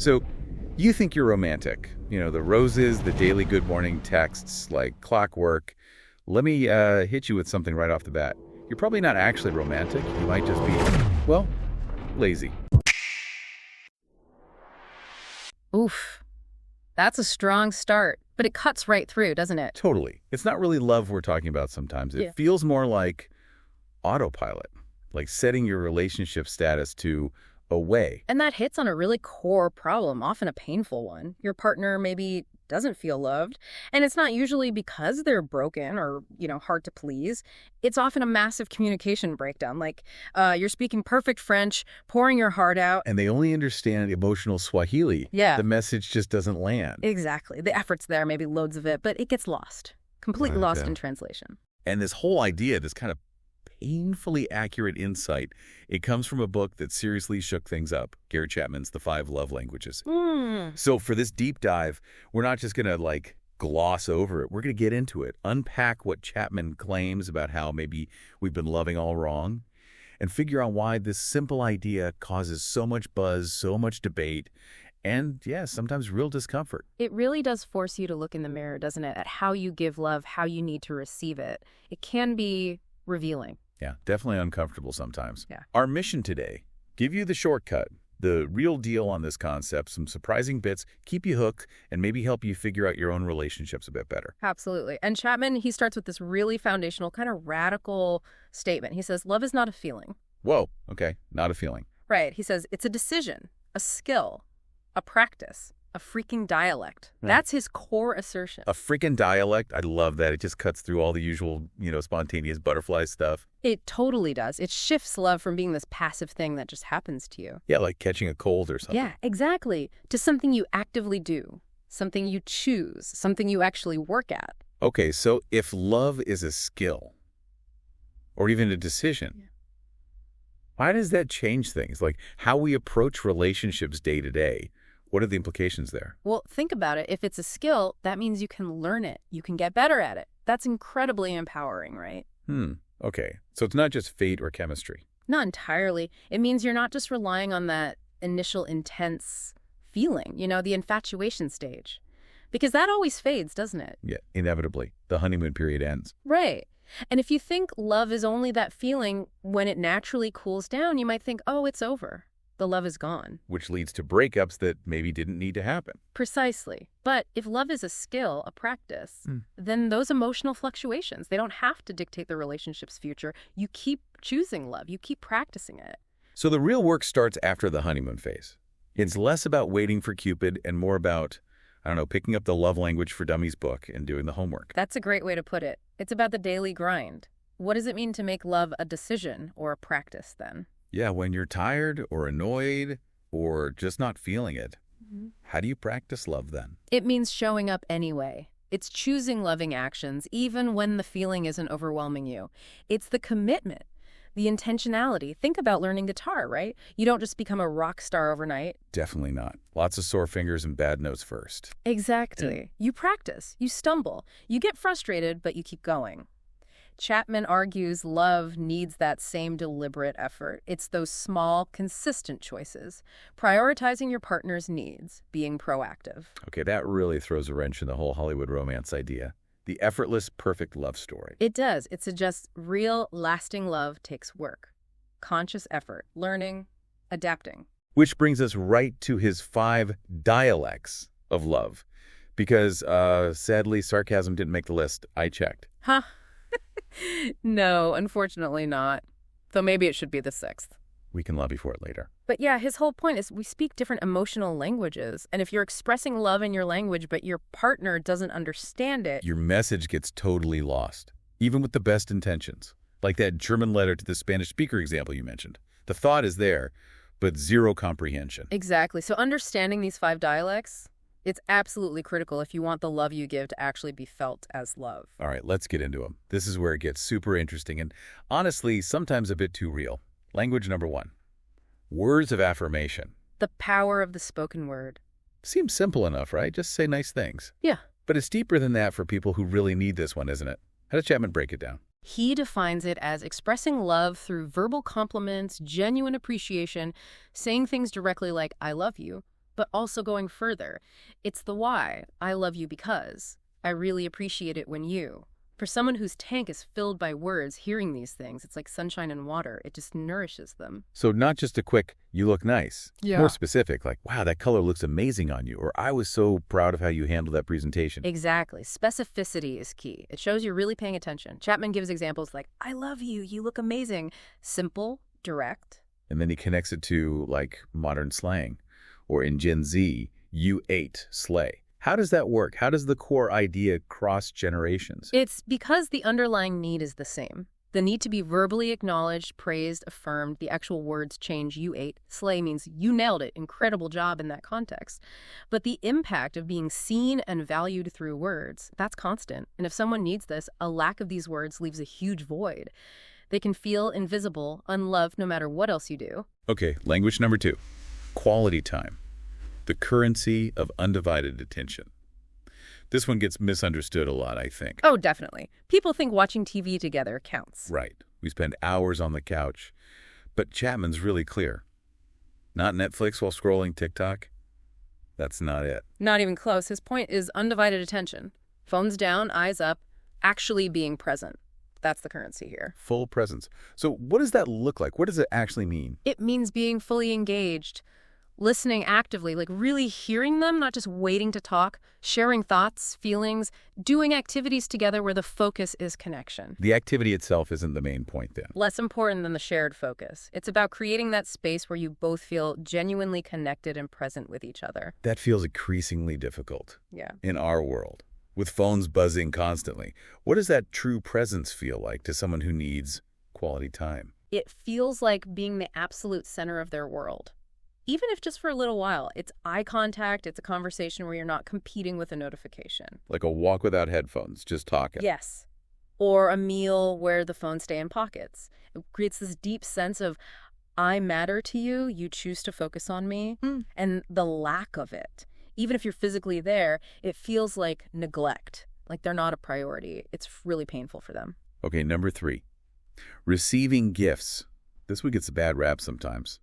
So, you think you're romantic. The roses, the daily good morning texts, like clockwork. Let me hit you with something right off the bat. You're probably not actually romantic. You might just be, well, lazy. Oof, that's a strong start, but it cuts right through, doesn't it? Totally. It's not really love we're talking about sometimes. It Yeah. feels more like autopilot, like setting your relationship status to away. And that hits on a really core problem, often a painful one. Your partner maybe doesn't feel loved, and it's not usually because they're broken or, hard to please. It's often a massive communication breakdown, like you're speaking perfect French, pouring your heart out. And they only understand emotional Swahili. Yeah. The message just doesn't land. Exactly. The effort's there, maybe loads of it, but it gets lost. Completely Right, lost yeah. in translation. And this whole idea, this kind of painfully accurate insight, it comes from a book that seriously shook things up, Gary Chapman's The Five Love Languages. So for this deep dive, we're not just going to gloss over it. We're going to get into it, unpack what Chapman claims about how maybe we've been loving all wrong, and figure out why this simple idea causes so much buzz, so much debate, and, yeah, sometimes real discomfort. It really does force you to look in the mirror, doesn't it, at how you give love, how you need to receive it. It can be revealing. Yeah, definitely uncomfortable sometimes. Yeah. Our mission today, give you the shortcut, the real deal on this concept, some surprising bits, keep you hooked, and maybe help you figure out your own relationships a bit better. Absolutely. And Chapman, he starts with this really foundational, kind of radical statement. He says, love is not a feeling. Whoa, okay, not a feeling. Right. He says, it's a decision, a skill, a practice, a freaking dialect. Right. That's his core assertion. A freaking dialect, I love that. It just cuts through all the usual, spontaneous butterfly stuff. It totally does. It shifts love from being this passive thing that just happens to you. Yeah, like catching a cold or something. Yeah, exactly. To something you actively do, something you choose, something you actually work at. Okay, so if love is a skill, or even a decision, why does that change things? Like how we approach relationships day to day. What are the implications there? Well, think about it. If it's a skill, that means you can learn it. You can get better at it. That's incredibly empowering, right? Okay. So it's not just fate or chemistry. Not entirely. It means you're not just relying on that initial intense feeling, the infatuation stage. Because that always fades, doesn't it? Yeah, inevitably. The honeymoon period ends. Right. And if you think love is only that feeling, when it naturally cools down, you might think, oh, it's over. The love is gone. Which leads to breakups that maybe didn't need to happen. Precisely. But if love is a skill, a practice, then those emotional fluctuations, they don't have to dictate the relationship's future. You keep choosing love. You keep practicing it. So the real work starts after the honeymoon phase. It's less about waiting for Cupid and more about, picking up the Love Language for Dummies book and doing the homework. That's a great way to put it. It's about the daily grind. What does it mean to make love a decision or a practice then? Yeah, when you're tired or annoyed or just not feeling it, how do you practice love then? It means showing up anyway. It's choosing loving actions even when the feeling isn't overwhelming you. It's the commitment, the intentionality. Think about learning guitar, right? You don't just become a rock star overnight. Definitely not. Lots of sore fingers and bad notes first. Exactly. You practice, you stumble, you get frustrated, but you keep going. Chapman argues love needs that same deliberate effort. It's those small, consistent choices. Prioritizing your partner's needs, being proactive. Okay, that really throws a wrench in the whole Hollywood romance idea. The effortless, perfect love story. It does. It suggests real, lasting love takes work. Conscious effort, learning, adapting. Which brings us right to his 5 dialects of love. Because, sadly, sarcasm didn't make the list. I checked. Huh? No, unfortunately not. Though maybe it should be the 6th. We can lobby for it later. But yeah, his whole point is we speak different emotional languages. And if you're expressing love in your language, but your partner doesn't understand it. Your message gets totally lost, even with the best intentions. Like that German letter to the Spanish speaker example you mentioned. The thought is there, but zero comprehension. Exactly. So understanding these 5 dialects, it's absolutely critical if you want the love you give to actually be felt as love. All right, let's get into them. This is where it gets super interesting and honestly, sometimes a bit too real. Language number 1. Words of affirmation. The power of the spoken word. Seems simple enough, right? Just say nice things. Yeah. But it's deeper than that for people who really need this one, isn't it? How does Chapman break it down? He defines it as expressing love through verbal compliments, genuine appreciation, saying things directly like, I love you, but also going further. It's the why. I love you because. I really appreciate it when you. For someone whose tank is filled by words, hearing these things, it's like sunshine and water. It just nourishes them. So not just a quick, you look nice. Yeah. More specific, like, wow, that color looks amazing on you, or I was so proud of how you handled that presentation. Exactly. Specificity is key. It shows you're really paying attention. Chapman gives examples like, I love you, you look amazing. Simple, direct. And then he connects it to, like, modern slang, or in Gen Z, you ate, slay. How does that work? How does the core idea cross generations? It's because the underlying need is the same. The need to be verbally acknowledged, praised, affirmed. The actual words change. You ate. Slay means you nailed it. Incredible job in that context. But the impact of being seen and valued through words, that's constant. And if someone needs this, a lack of these words leaves a huge void. They can feel invisible, unloved, no matter what else you do. Okay, language number 2, quality time. The currency of undivided attention. This one gets misunderstood a lot, I think. Oh, definitely. People think watching TV together counts. Right. We spend hours on the couch. But Chapman's really clear. Not Netflix while scrolling TikTok. That's not it. Not even close. His point is undivided attention. Phones down, eyes up, actually being present. That's the currency here. Full presence. So what does that look like? What does it actually mean? It means being fully engaged, listening actively, like really hearing them, not just waiting to talk, sharing thoughts, feelings, doing activities together where the focus is connection. The activity itself isn't the main point then. Less important than the shared focus. It's about creating that space where you both feel genuinely connected and present with each other. That feels increasingly difficult. Yeah. In our world, with phones buzzing constantly. What does that true presence feel like to someone who needs quality time? It feels like being the absolute center of their world. Even if just for a little while, it's eye contact, it's a conversation where you're not competing with a notification. Like a walk without headphones, just talking. Yes. Or a meal where the phones stay in pockets. It creates this deep sense of, I matter to you, you choose to focus on me, and the lack of it. Even if you're physically there, it feels like neglect, like they're not a priority. It's really painful for them. Okay, number 3. Receiving gifts. This one gets a bad rap sometimes.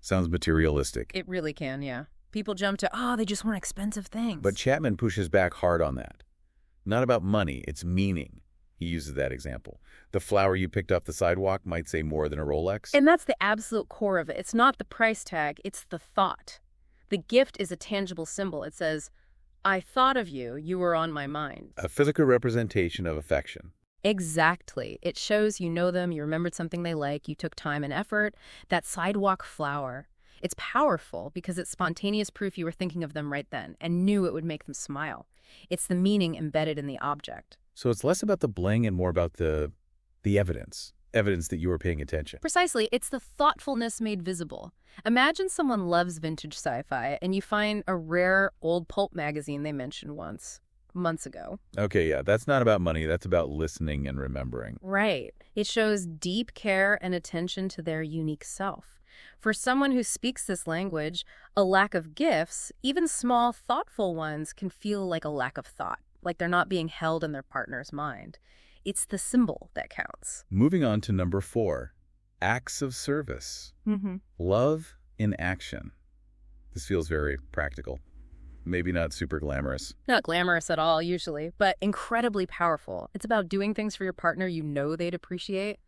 Sounds materialistic. It really can, yeah. People jump to, oh, they just want expensive things. But Chapman pushes back hard on that. Not about money, it's meaning. He uses that example. The flower you picked off the sidewalk might say more than a Rolex. And that's the absolute core of it. It's not the price tag, it's the thought. The gift is a tangible symbol. It says, I thought of you, you were on my mind. A physical representation of affection. Exactly. It shows you know them, you remembered something they like, you took time and effort. That sidewalk flower, it's powerful because it's spontaneous proof you were thinking of them right then and knew it would make them smile. It's the meaning embedded in the object. So it's less about the bling and more about the evidence. Evidence that you were paying attention. Precisely. It's the thoughtfulness made visible. Imagine someone loves vintage sci-fi and you find a rare old pulp magazine they mentioned once. Months ago. Okay, yeah, that's not about money. That's about listening and remembering. Right. It shows deep care and attention to their unique self. For someone who speaks this language, a lack of gifts, even small, thoughtful ones, can feel like a lack of thought, like they're not being held in their partner's mind. It's the symbol that counts. Moving on to number 4, acts of service. Love in action. This feels very practical. Maybe not super glamorous. Not glamorous at all, usually, but incredibly powerful. It's about doing things for your partner you know they'd appreciate,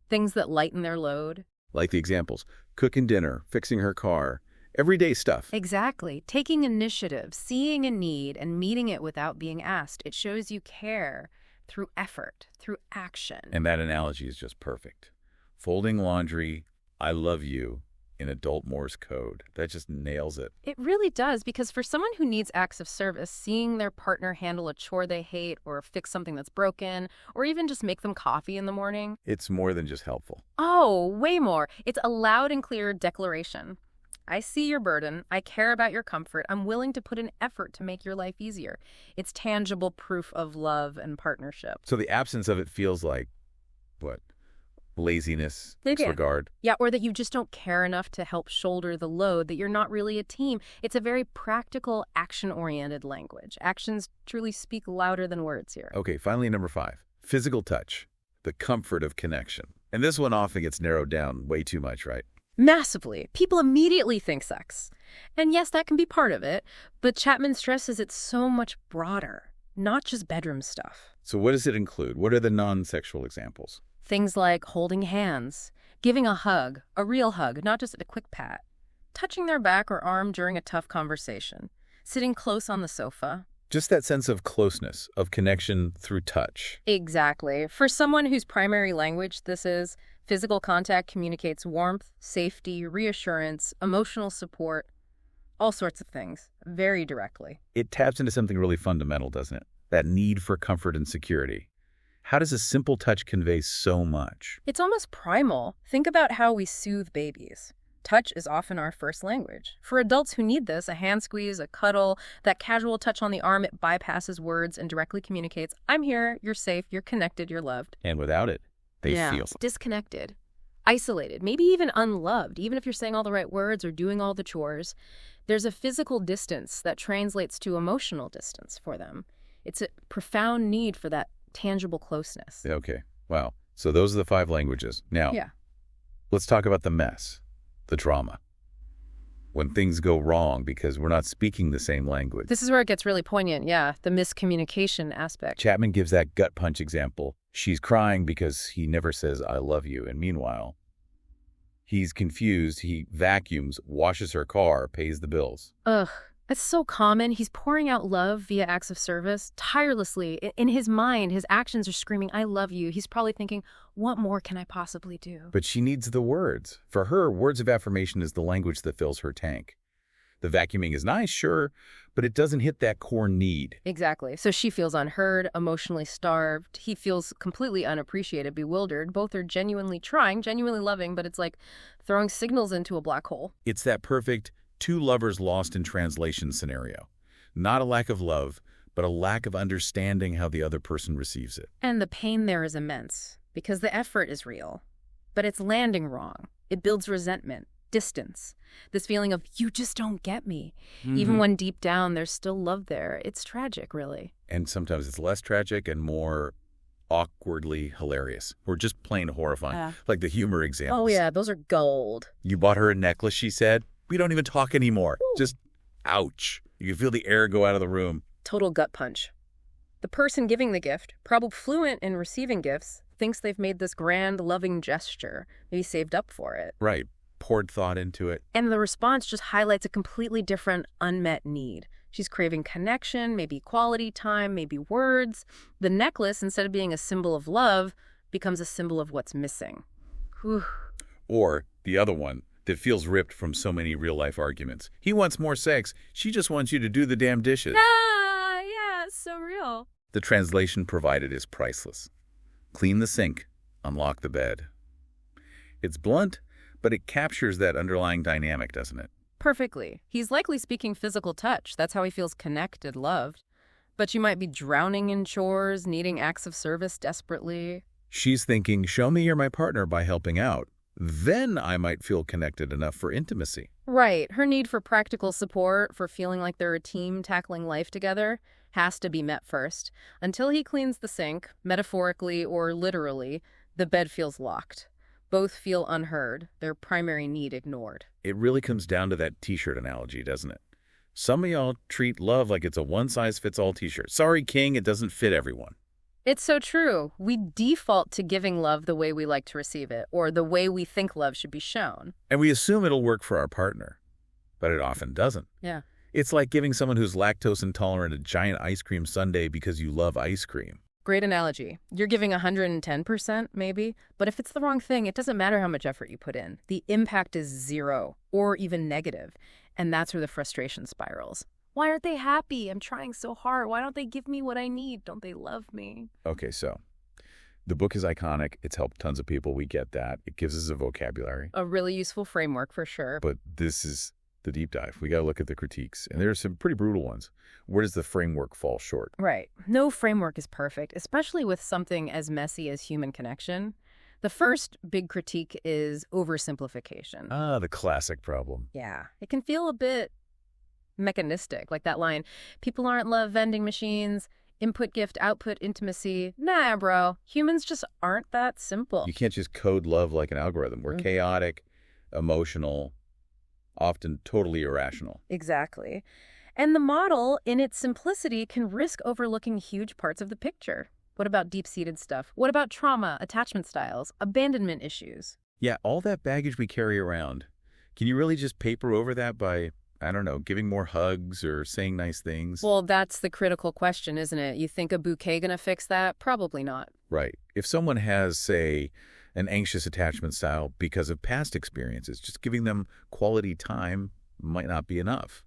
things that lighten their load. Like the examples, cooking dinner, fixing her car, everyday stuff. Exactly. Taking initiative, seeing a need, and meeting it without being asked. It shows you care through effort, through action. And that analogy is just perfect. Folding laundry, I love you, in adult Morse code. That just nails it. It really does, because for someone who needs acts of service, seeing their partner handle a chore they hate or fix something that's broken or even just make them coffee in the morning. It's more than just helpful. Oh, way more. It's a loud and clear declaration. I see your burden. I care about your comfort. I'm willing to put an effort to make your life easier. It's tangible proof of love and partnership. So the absence of it feels like, what? Laziness, disregard. Yeah, or that you just don't care enough to help shoulder the load, that you're not really a team. It's a very practical, action-oriented language. Actions truly speak louder than words here. Okay, finally, number 5, physical touch, the comfort of connection. And this one often gets narrowed down way too much, right? Massively. People immediately think sex. And yes, that can be part of it, but Chapman stresses it's so much broader, not just bedroom stuff. So what does it include? What are the non-sexual examples? Things like holding hands, giving a hug, a real hug, not just a quick pat, touching their back or arm during a tough conversation, sitting close on the sofa. Just that sense of closeness, of connection through touch. Exactly. For someone whose primary language this is, physical contact communicates warmth, safety, reassurance, emotional support, all sorts of things, very directly. It taps into something really fundamental, doesn't it? That need for comfort and security. How does a simple touch convey so much? It's almost primal. Think about how we soothe babies. Touch is often our first language. For adults who need this, a hand squeeze, a cuddle, that casual touch on the arm, it bypasses words and directly communicates, I'm here, you're safe, you're connected, you're loved. And without it, they feel disconnected, isolated, maybe even unloved, even if you're saying all the right words or doing all the chores. There's a physical distance that translates to emotional distance for them. It's a profound need for that tangible closeness. Okay. Wow. So those are the 5 languages. Now, let's talk about the mess, the drama. When things go wrong because we're not speaking the same language. This is where it gets really poignant, the miscommunication aspect. Chapman gives that gut punch example. She's crying because he never says, I love you. And meanwhile, he's confused. He vacuums, washes her car, pays the bills. Ugh. That's so common. He's pouring out love via acts of service, tirelessly. In his mind, his actions are screaming, I love you. He's probably thinking, what more can I possibly do? But she needs the words. For her, words of affirmation is the language that fills her tank. The vacuuming is nice, sure, but it doesn't hit that core need. Exactly. So she feels unheard, emotionally starved. He feels completely unappreciated, bewildered. Both are genuinely trying, genuinely loving, but it's like throwing signals into a black hole. It's that perfect 2 lovers lost in translation scenario. Not a lack of love, but a lack of understanding how the other person receives it. And the pain there is immense, because the effort is real, but it's landing wrong. It builds resentment, distance, this feeling of, you just don't get me. Even when deep down there's still love there. It's tragic, really. And sometimes it's less tragic and more awkwardly hilarious, or just plain horrifying, like the humor examples. Oh yeah, those are gold. You bought her a necklace, she said. We don't even talk anymore. Ooh. Just, ouch. You can feel the air go out of the room. Total gut punch. The person giving the gift, probably fluent in receiving gifts, thinks they've made this grand, loving gesture, maybe saved up for it. Right. Poured thought into it. And the response just highlights a completely different, unmet need. She's craving connection, maybe quality time, maybe words. The necklace, instead of being a symbol of love, becomes a symbol of what's missing. Whew. Or the other one that feels ripped from so many real-life arguments. He wants more sex. She just wants you to do the damn dishes. Yeah, it's so real. The translation provided is priceless. Clean the sink. Unlock the bed. It's blunt, but it captures that underlying dynamic, doesn't it? Perfectly. He's likely speaking physical touch. That's how he feels connected, loved. But you might be drowning in chores, needing acts of service desperately. She's thinking, show me you're my partner by helping out. Then I might feel connected enough for intimacy. Right. Her need for practical support, for feeling like they're a team tackling life together, has to be met first. Until he cleans the sink, metaphorically or literally, the bed feels locked. Both feel unheard, their primary need ignored. It really comes down to that t-shirt analogy, doesn't it? Some of y'all treat love like it's a one-size-fits-all t-shirt. Sorry, King, it doesn't fit everyone. It's so true. We default to giving love the way we like to receive it, or the way we think love should be shown. And we assume it'll work for our partner, but it often doesn't. Yeah. It's like giving someone who's lactose intolerant a giant ice cream sundae because you love ice cream. Great analogy. You're giving 110%, maybe, but if it's the wrong thing, it doesn't matter how much effort you put in. The impact is 0, or even negative, and that's where the frustration spirals. Why aren't they happy? I'm trying so hard. Why don't they give me what I need? Don't they love me? Okay, so the book is iconic. It's helped tons of people. We get that. It gives us a vocabulary. A really useful framework for sure. But this is the deep dive. We got to look at the critiques, and there are some pretty brutal ones. Where does the framework fall short? Right. No framework is perfect, especially with something as messy as human connection. The first big critique is oversimplification. Ah, the classic problem. Yeah. It can feel a bit mechanistic, like that line, people aren't love vending machines, input, gift, output, intimacy. Nah, bro. Humans just aren't that simple. You can't just code love like an algorithm. We're chaotic, emotional, often totally irrational. Exactly. And the model, in its simplicity, can risk overlooking huge parts of the picture. What about deep-seated stuff? What about trauma, attachment styles, abandonment issues? Yeah, all that baggage we carry around. Can you really just paper over that by, I don't know, giving more hugs or saying nice things? Well, that's the critical question, isn't it? You think a bouquet gonna fix that? Probably not. Right. If someone has, say, an anxious attachment style because of past experiences, just giving them quality time might not be enough.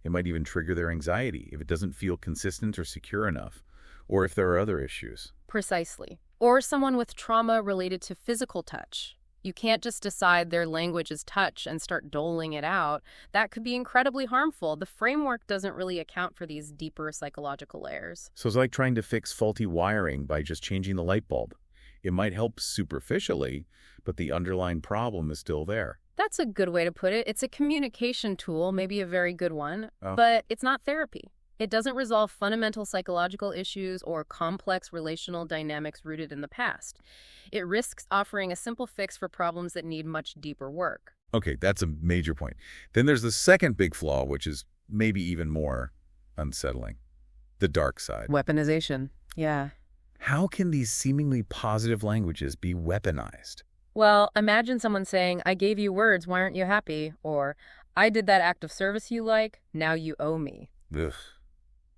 It might even trigger their anxiety if it doesn't feel consistent or secure enough, or if there are other issues. Precisely. Or someone with trauma related to physical touch. You can't just decide their language is touch and start doling it out. That could be incredibly harmful. The framework doesn't really account for these deeper psychological layers. So it's like trying to fix faulty wiring by just changing the light bulb. It might help superficially, but the underlying problem is still there. That's a good way to put it. It's a communication tool, maybe a very good one, Oh. but it's not therapy. It doesn't resolve fundamental psychological issues or complex relational dynamics rooted in the past. It risks offering a simple fix for problems that need much deeper work. Okay, that's a major point. Then there's the second big flaw, which is maybe even more unsettling. The dark side. Weaponization. Yeah. How can these seemingly positive languages be weaponized? Well, imagine someone saying, I gave you words, why aren't you happy? Or, I did that act of service you like, now you owe me. Ugh.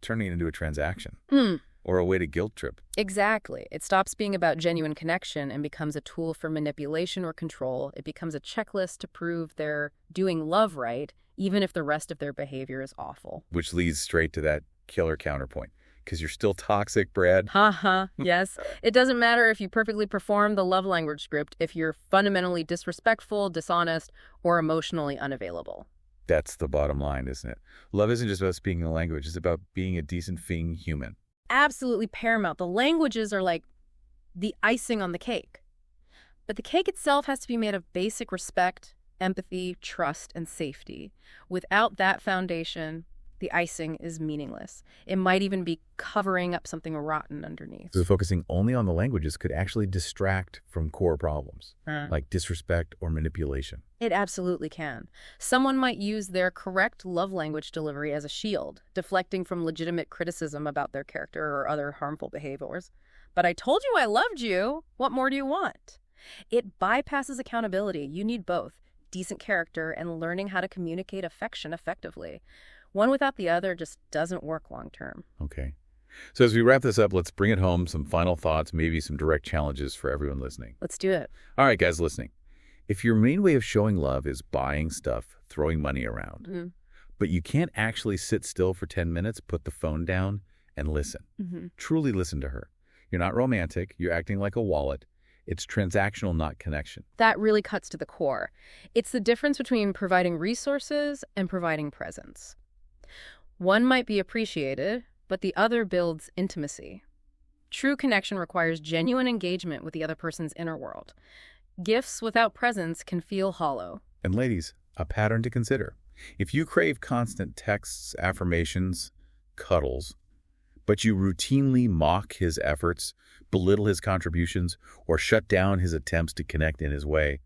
Turning it into a transaction. Hmm. Or a way to guilt trip. Exactly. It stops being about genuine connection and becomes a tool for manipulation or control. It becomes a checklist to prove they're doing love right, even if the rest of their behavior is awful. Which leads straight to that killer counterpoint. Because you're still toxic, Brad. Haha, yes. It doesn't matter if you perfectly perform the love language script if you're fundamentally disrespectful, dishonest, or emotionally unavailable. That's the bottom line, isn't it? Love isn't just about speaking the language. It's about being a decent being human. Absolutely paramount. The languages are like the icing on the cake. But the cake itself has to be made of basic respect, empathy, trust, and safety. Without that foundation, the icing is meaningless. It might even be covering up something rotten underneath. So focusing only on the languages could actually distract from core problems, like disrespect or manipulation. It absolutely can. Someone might use their correct love language delivery as a shield, deflecting from legitimate criticism about their character or other harmful behaviors. But I told you I loved you. What more do you want? It bypasses accountability. You need both decent character and learning how to communicate affection effectively. One without the other just doesn't work long term. Okay. So as we wrap this up, let's bring it home, some final thoughts, maybe some direct challenges for everyone listening. Let's do it. All right, guys listening. If your main way of showing love is buying stuff, throwing money around, but you can't actually sit still for 10 minutes, put the phone down, and listen. Truly listen to her. You're not romantic. You're acting like a wallet. It's transactional, not connection. That really cuts to the core. It's the difference between providing resources and providing presence. One might be appreciated, but the other builds intimacy. True connection requires genuine engagement with the other person's inner world. Gifts without presence can feel hollow. And ladies, a pattern to consider. If you crave constant texts, affirmations, cuddles, but you routinely mock his efforts, belittle his contributions, or shut down his attempts to connect in his way,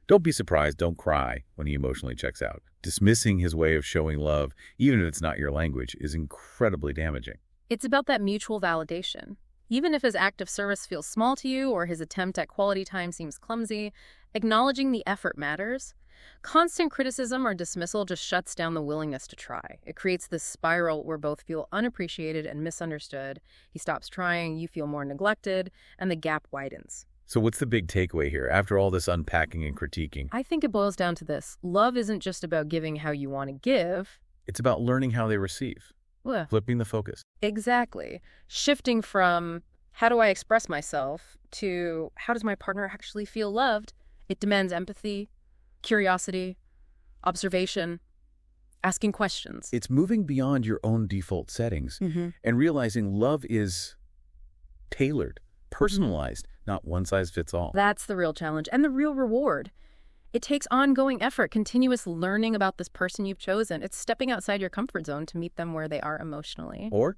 don't be surprised, don't cry when he emotionally checks out. Dismissing his way of showing love, even if it's not your language, is incredibly damaging. It's about that mutual validation. Even if his act of service feels small to you or his attempt at quality time seems clumsy, acknowledging the effort matters. Constant criticism or dismissal just shuts down the willingness to try. It creates this spiral where both feel unappreciated and misunderstood. He stops trying, you feel more neglected, and the gap widens. So what's the big takeaway here after all this unpacking and critiquing? I think it boils down to this. Love isn't just about giving how you want to give. It's about learning how they receive, Well, flipping the focus. exactly. Shifting from how do I express myself to how does my partner actually feel loved? It demands empathy, curiosity, observation, asking questions. It's moving beyond your own default settings and realizing love is tailored, personalized, not one size fits all. That's the real challenge and the real reward. It takes ongoing effort, continuous learning about this person you've chosen. It's stepping outside your comfort zone to meet them where they are emotionally. Or,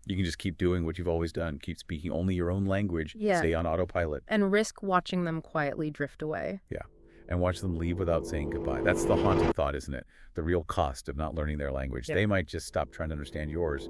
you can just keep doing what you've always done. Keep speaking only your own language. Yeah. Stay on autopilot. And risk watching them quietly drift away. Yeah. and watch them leave without saying goodbye. That's the haunting thought, isn't it? The real cost of not learning their language. Yep. They might just stop trying to understand yours